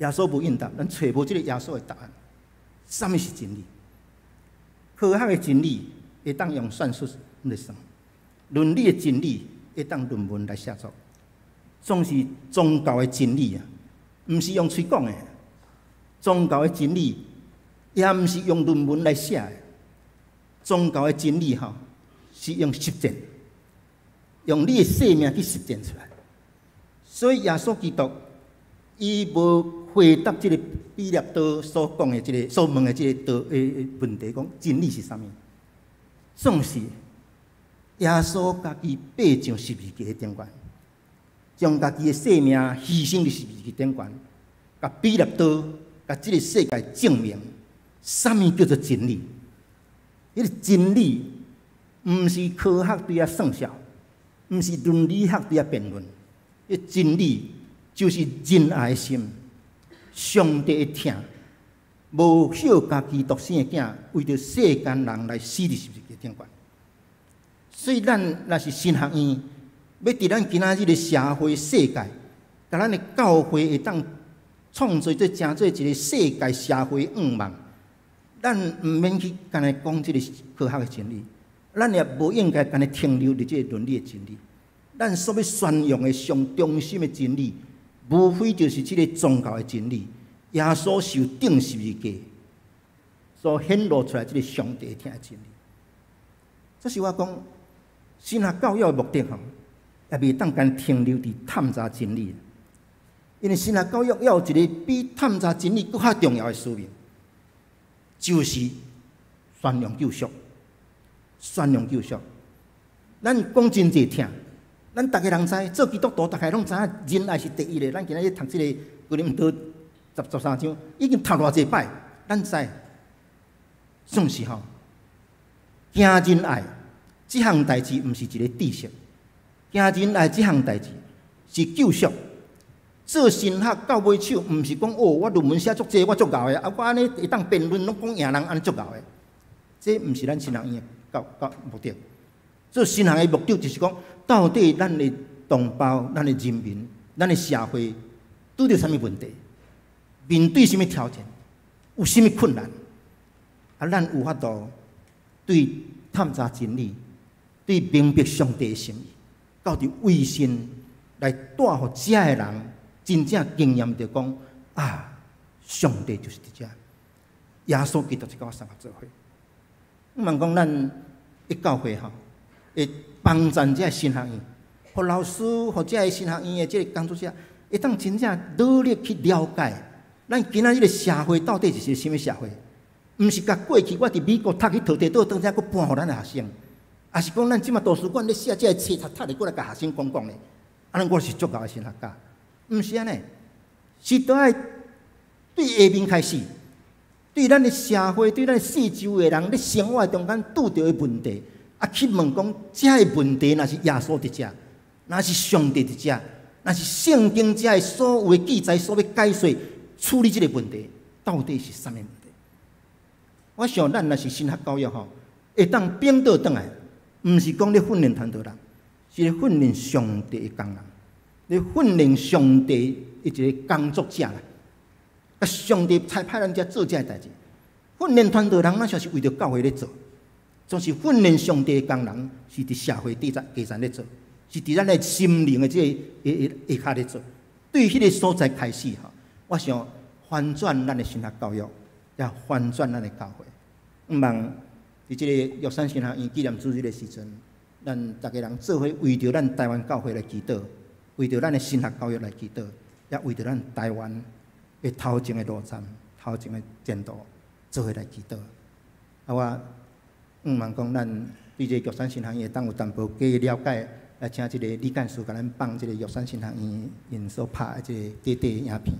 耶稣无应答，咱找无即个耶稣的答案。什么是真理？科学的真理会当用算术来算，伦理的真理会当论文来写作。总是宗教的真理啊，毋是用嘴讲的。宗教的真理也毋是用论文来写的。宗教的真理吼，是用实践，用你的生命去实践出来。所以耶稣基督，伊无回答即个彼拉多所讲的即个所问的即个问题，讲真理是啥物？总是耶稣家己爬上十字架顶悬，将家己的生命牺牲伫十字架顶悬，甲彼拉多，甲即个世界证明，啥物叫做真理？迄个真理，毋是科学对遐算数，毋是伦理学对遐辩论。迄真理就是仁爱的心，上帝的疼，无晓家己独生的囝，为着世间人来死伫十字架顶悬。所以咱若是神学院，要伫咱今仔日的社会世界，甲咱的教会会当创造成做一个世界社会愿望。咱毋免去干来讲即个科学的真理，咱也无应该干来停留伫即个伦理的真理。咱所要宣扬的上中心的真理，无非就是即个宗教的真理。耶稣受钉十字架所显露出来即个上帝听的真理。这是我讲神学教育的目的吼，也袂当干停留伫探查真理，因为神学教育要有一个比探查真理更较重要的使命。就是宣扬救赎，宣扬救赎。咱讲真济听，咱逐个人知，做基督徒逐个拢知影仁爱是第一的。咱今仔日读即个哥林多13章，已经读偌济摆，咱知。总是吼，行仁爱即项代志，毋是一个知识，行仁爱即项代志是救赎。做神学到尾手，毋是讲哦，我论文写足济，我足够的，啊，我安尼会当辩论，拢讲赢人，安尼足够的。这毋是咱神学院的目的。做神学的目的就是讲，到底咱的同胞、咱的人民、咱的社会拄着啥物问题，面对啥物挑战，有啥物困难，啊，咱有法度对探查真理，对明白上帝的心意，到底为神来带互遮的人。真正经验着讲啊，上帝就是伫遮，耶稣基督是甲我三合做伙。毋茫讲咱一教会吼，会帮助遮神学院，互老师、互遮神学院的即个工作者，会当真正努力去了解咱今仔日个社会到底是一个什么社会。毋是甲过去我伫美国读去土地岛，当遮佫搬互咱的学生，也是讲咱即马图书馆咧写遮个册读咧，过来甲学生讲咧，安尼我是足够的神学家。毋是安尼，是都爱对下面开始，对咱的社会、对咱四周的人咧生活中间拄到的问题，啊去问讲，这个问题若是耶稣伫遮，若是上帝伫遮，若是圣经遮的所有的记载所要解说处理这个问题，到底是啥物问题？我想咱若是神学教育吼，会当并倒转来，毋是讲咧训练传道人，是咧训练上帝的工人。你训练上帝一个工作者啦，啊，上帝才派咱遮做遮个代志。训练传道人，那就是为着教会咧做，总是训练上帝的工人，是伫社会基层咧做，是伫咱的心灵的这个下骹咧做。对迄个所在开始吼，我想翻转咱的神学教育，也翻转咱的教会。毋茫伫即个玉山神学院纪念主日的时阵，咱逐个人做伙为着咱台湾教会来祈祷。为着咱的神学教育来祈祷，也为着咱台湾的头前的路站、头前的前途，做伙来祈祷。啊，我茫讲咱对这玉山神学院当有淡薄加了解，来请这个李干事甲咱放这个玉山神学院因所拍的这个短短影片。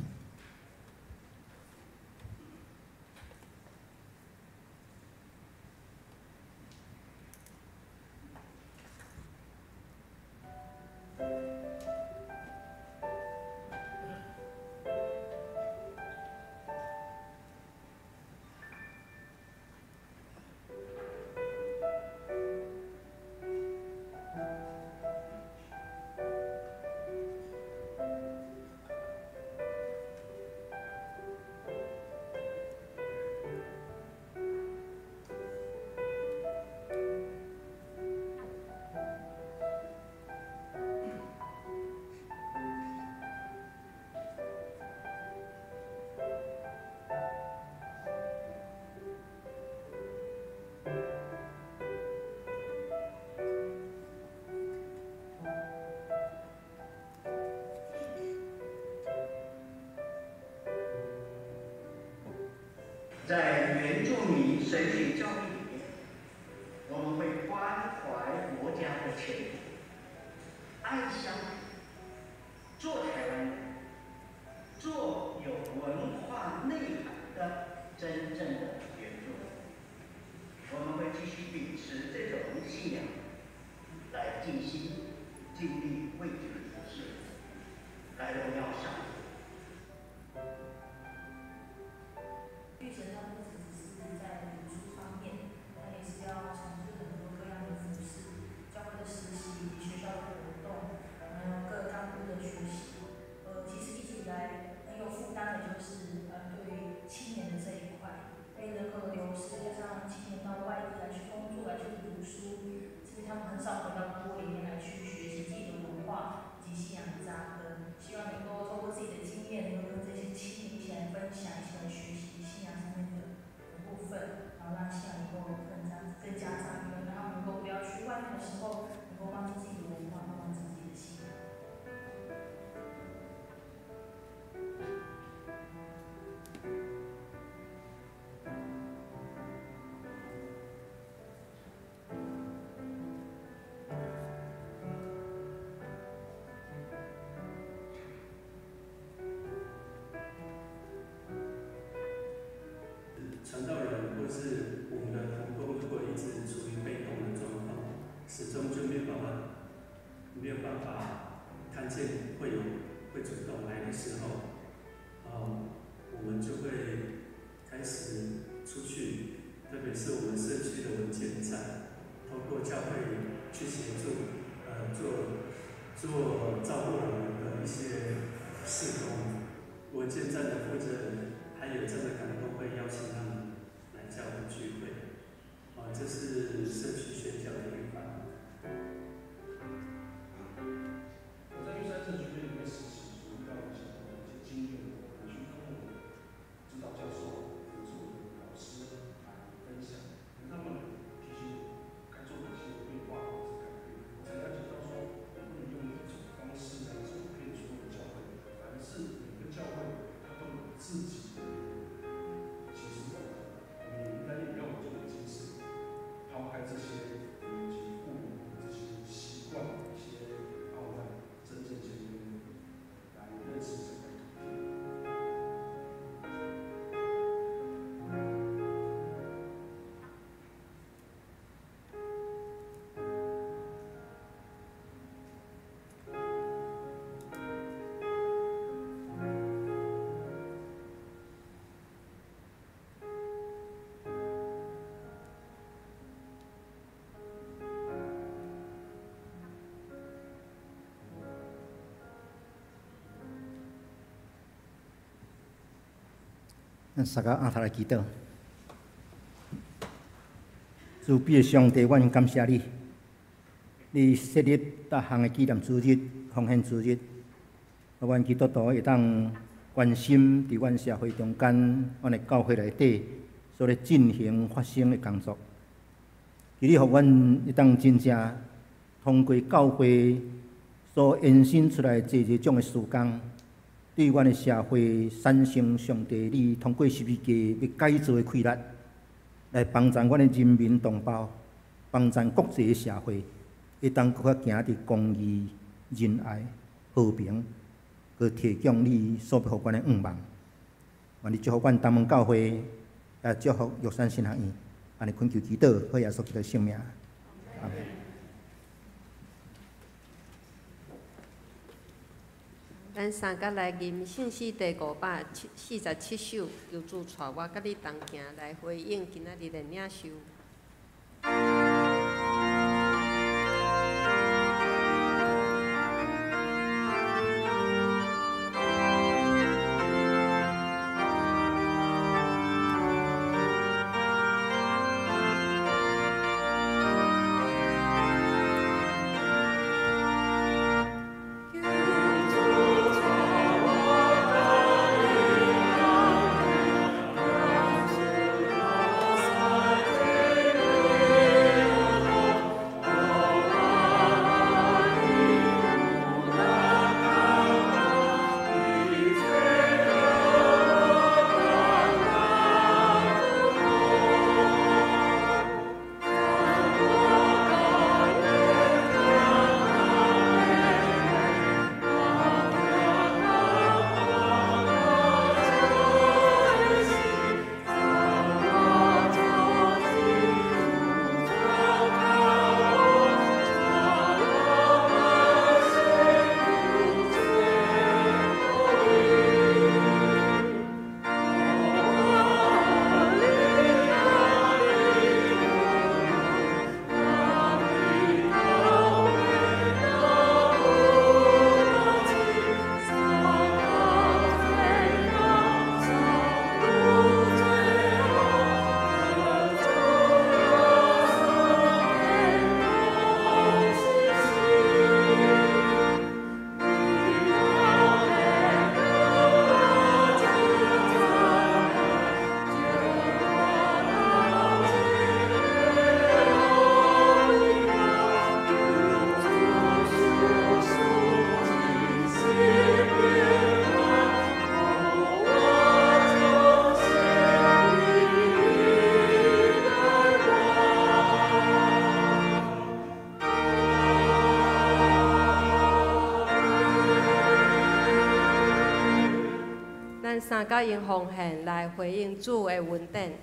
在原住民神学教育里面，我们会关怀国家的前途，爱乡土，做台湾人，做有文化内涵的真正的原住民。我们会继续秉持这种信仰，来尽心尽力为这个服事，来荣耀上帝。育神他不只是在读书方面，他也是要从事很多各样的服事，教会的实习、学校的活动，还有各干部的学习。其实一直以来很有负担的就是对于青年的这一块，因为人口的流失，加上青年到外地来去工作、来去读书，其实他们很少回到部落里面来去学习自己的文化以及信仰的扎根。希望能够透过自己的经验，能够跟这些青年一起来分享，一起来学习信仰上面的部分，然后让信仰能够更加扎根，然后能够不要去外面的时候，能够忘记自己的文化，忘记自己的信仰。传道人或是我们的同工，如果一直处于被动的状况，始终就没有办法看见会主动来的时候，我们就会开始出去，特别是我们社区的文件站，透过教会去协助，做照顾老人的一些事工。文件站的负责人还有这样的感动，会邀请他们来教会聚会。这是社区宣教的一环。我在玉山社区里面实习，所遇到一些经验，我去跟我指导教授、辅助老师来分享，他们提醒我该做哪些变化或者改变。我才了解到说，我不能用一种方式来走遍所有的教会，反而是每个教会它都有自己的其实我们也应该也要有这种精神，抛开这些以及父母的这些习惯、一些傲慢，真正谦卑来认识这块土地。咱三个阿头来祈祷。慈悲的上帝，阮感谢你，你设立各项的纪念之日、奉献之日，互阮基督徒会当关心伫阮社会中间，阮的教会内底所咧进行发生的工作。求你互阮会当真正通过教会所延伸出来这种的事工，对阮的社会产生上帝你通过十字架要改造的开力，来帮助阮的人民同胞，帮助国际的社会，会当搁较行伫公义、仁爱、和平，去提供你所要互阮的愿望。愿你祝福阮东门教会，也祝福玉山神学院，安尼恳求祈祷，好耶稣基督的圣名。阿门。咱三甲来吟信息第547首，求主带我甲你同行来回应今仔日的领受。Thank 咱三角用奉献来回应主的恩典。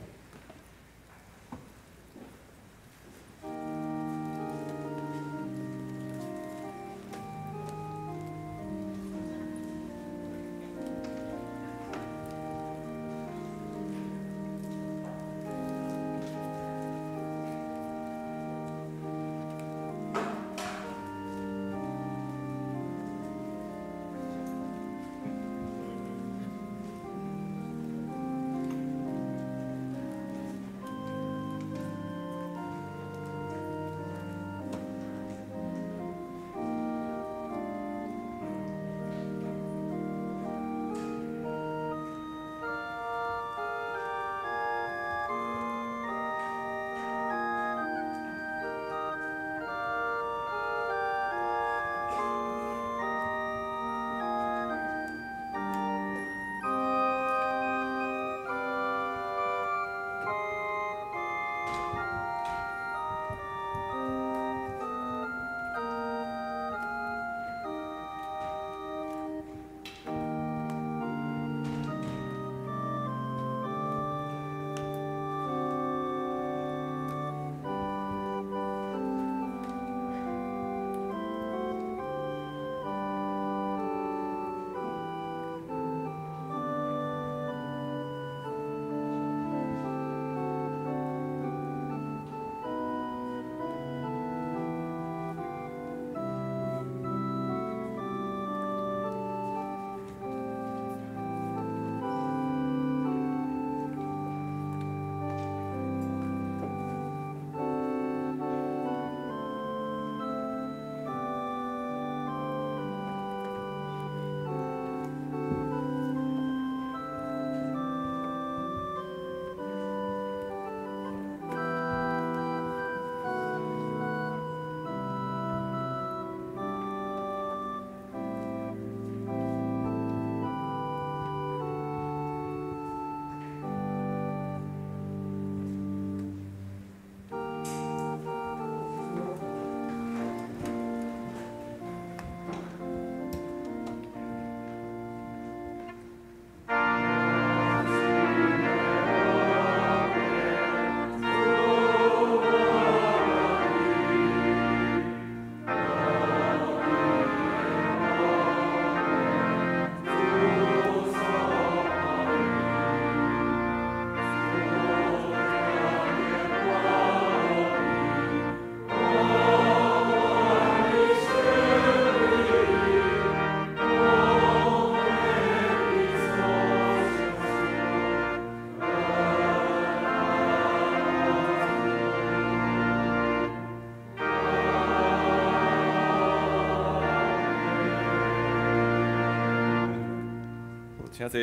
请坐。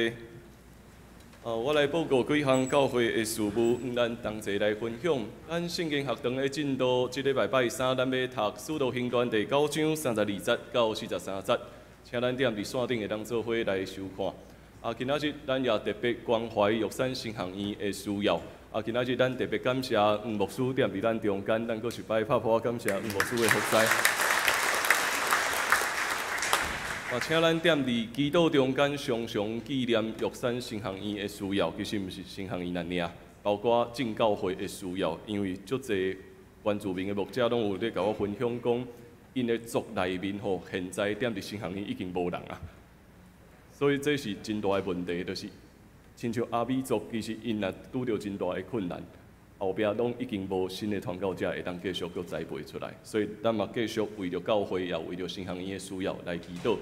我来报告几项教会的事务，咱同齐来分享。咱圣经学堂的进度，即礼拜拜三，咱要读《使徒行传》第9章32节到43节，请咱踮伫线顶的当做伙来收看。今仔日咱也特别关怀玉山神学院的需要。今仔日咱特别感谢黄牧师踮伫咱中间，咱阁是摆拍拍感谢黄牧师的服侍。请咱踮伫祈祷中间，常常纪念玉山神学院的需要。其实毋是神学院尔，包括正教会的需要。因为足侪原住民的牧者拢有咧甲我分享讲，因的族内面吼，现在踮伫神学院已经无人啊。所以这是真大的问题，就是亲像阿美族，其实因也拄着真大的困难，后壁拢已经无新的传教者会当继续搁栽培出来。所以咱嘛继续为着教会，也为着神学院的需要来祈祷。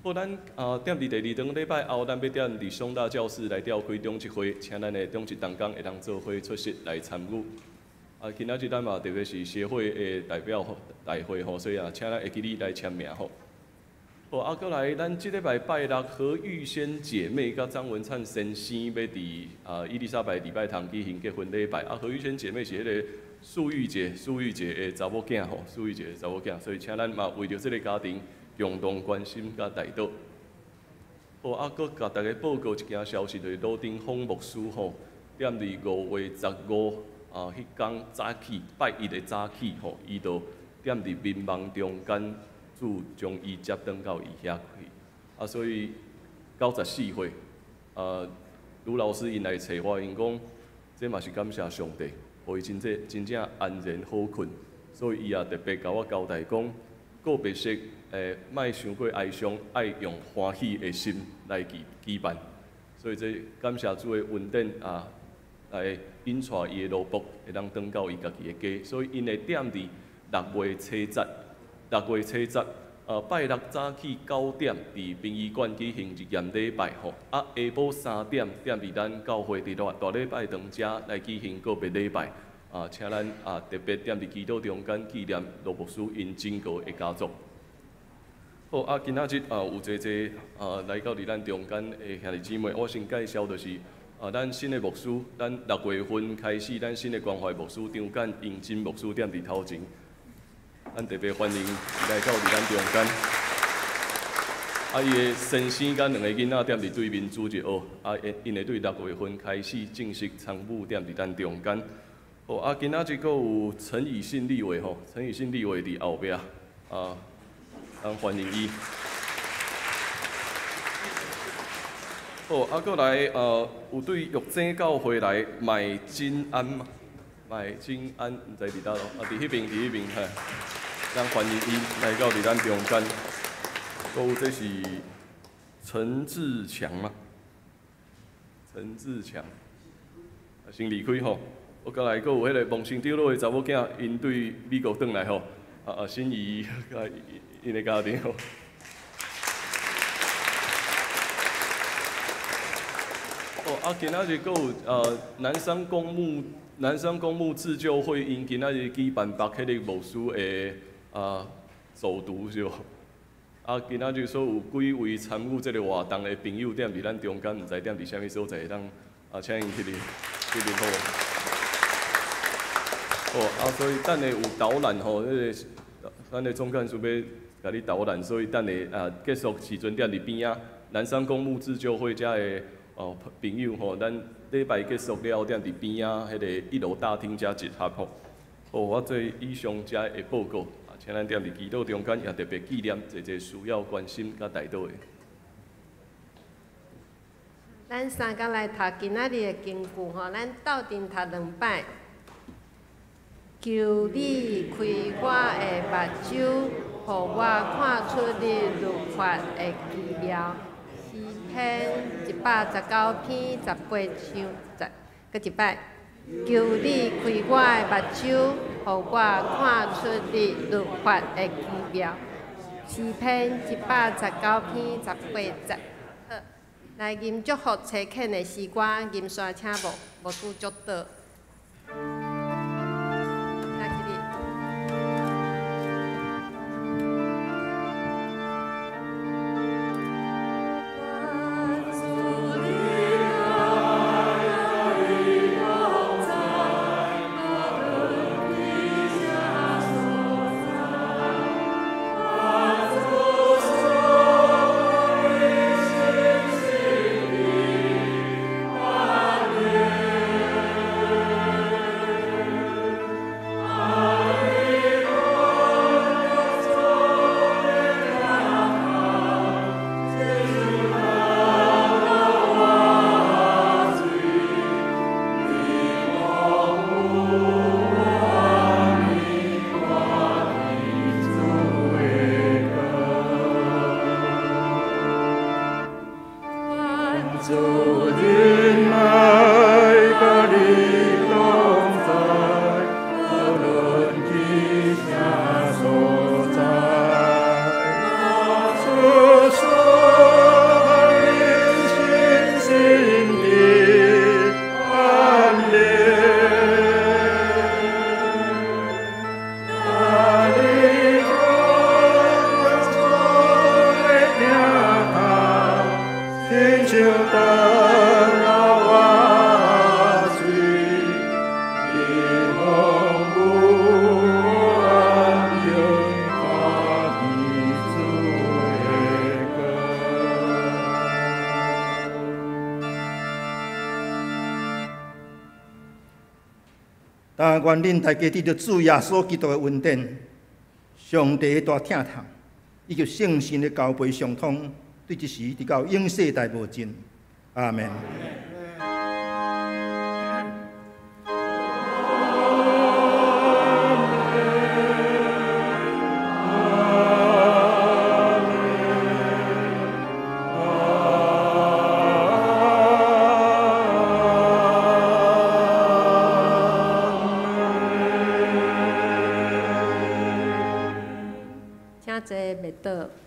好，咱踮伫第2堂礼拜后，咱要踮伫双大教室来召开中职会，请咱的中职同工会当做伙出席来参与。今仔日咱嘛特别是协会的代表大会吼，所以请咱会记你来签名吼。好，搁来，咱即礼拜拜六何玉仙姐妹甲张文灿先生要伫伊丽莎白礼拜堂举行结婚礼拜。何玉仙姐妹是迄个素玉姐的查某囝吼，素玉姐的查某囝，所以请咱嘛为着即个家庭。共同关心甲带到。好，搁甲大家报告一件消息，就是罗定峰牧师吼，踮伫5月15迄天早起拜1的早起吼，伊就踮伫民望中间，主将伊接转到伊遐去。所以94岁卢老师因来找我，因讲这嘛是感谢上帝，互伊真正安然好困，所以伊也特别甲我交代讲，个别式莫伤过哀伤，爱用欢喜的心来举办。所以这感谢主的恩典啊，来引带伊的奴仆会当转到伊家己的家，所以因会点伫6月初10，拜六早起9点伫殡仪馆举行日验礼拜吼，下晡3点点伫咱教会伫大礼拜堂遮来举行个别礼拜，请咱特别点伫祈祷中间纪念罗牧师因整个的家族。好今仔日有一个来到伫咱中间的兄弟姊妹，我先介绍就是咱新的牧师，咱6月份开始，咱新的关怀牧师张简英真牧师点伫头前。咱特别欢迎来到伫咱中间，伊的先生甲2个囡仔踮伫对面主席学，因会对6月份开始正式参与踮伫咱中间。好今仔日阁有陈以信立委吼，陈以信立委伫后壁咱欢迎伊。好阁来有对玉井教会来麦金安嘛？麦金安毋知伫倒咯，伫迄边嘿。咱欢迎伊来到伫咱中间，这是陈志强嘛？陈志强，先离开吼。我过来，阁有迄个梦生丢落的查某囝，因对美国转来吼，心仪甲因的家庭吼。今仔日阁有南山公墓自救会，因今仔日举办北迄个牧师的。走读是无？今仔日所有几位参与这个活动的朋友，踮伫咱中间，毋知踮伫啥物所在，当请因去哩好。所以等下有导览吼，咱的总干事要甲你导览，所以等下结束时阵踮伫边仔南山公墓自救会遮的朋友吼，咱礼拜结束了后，踮伫边仔迄个1楼大厅遮集合吼。我做以上遮的报告。请咱踮伫祈祷中间，也特别纪念一需要关心甲带祷的。咱三个来读今仔日的经句吼，咱斗阵读2摆。求你开我的目睭，互我看出你律法的奇妙。诗篇119篇18章，搁一摆。求你开我的目睭，互我看出你律法的奇妙。诗篇119篇18节。好，来吟祝福车恳的诗歌，吟刷请牧师祝祷。但愿恁大家得到主耶稣基督的恩典，上帝的大疼痛，以及圣神的交陪相通，对一时直到永世代无尽。阿门。请坐，麦倒。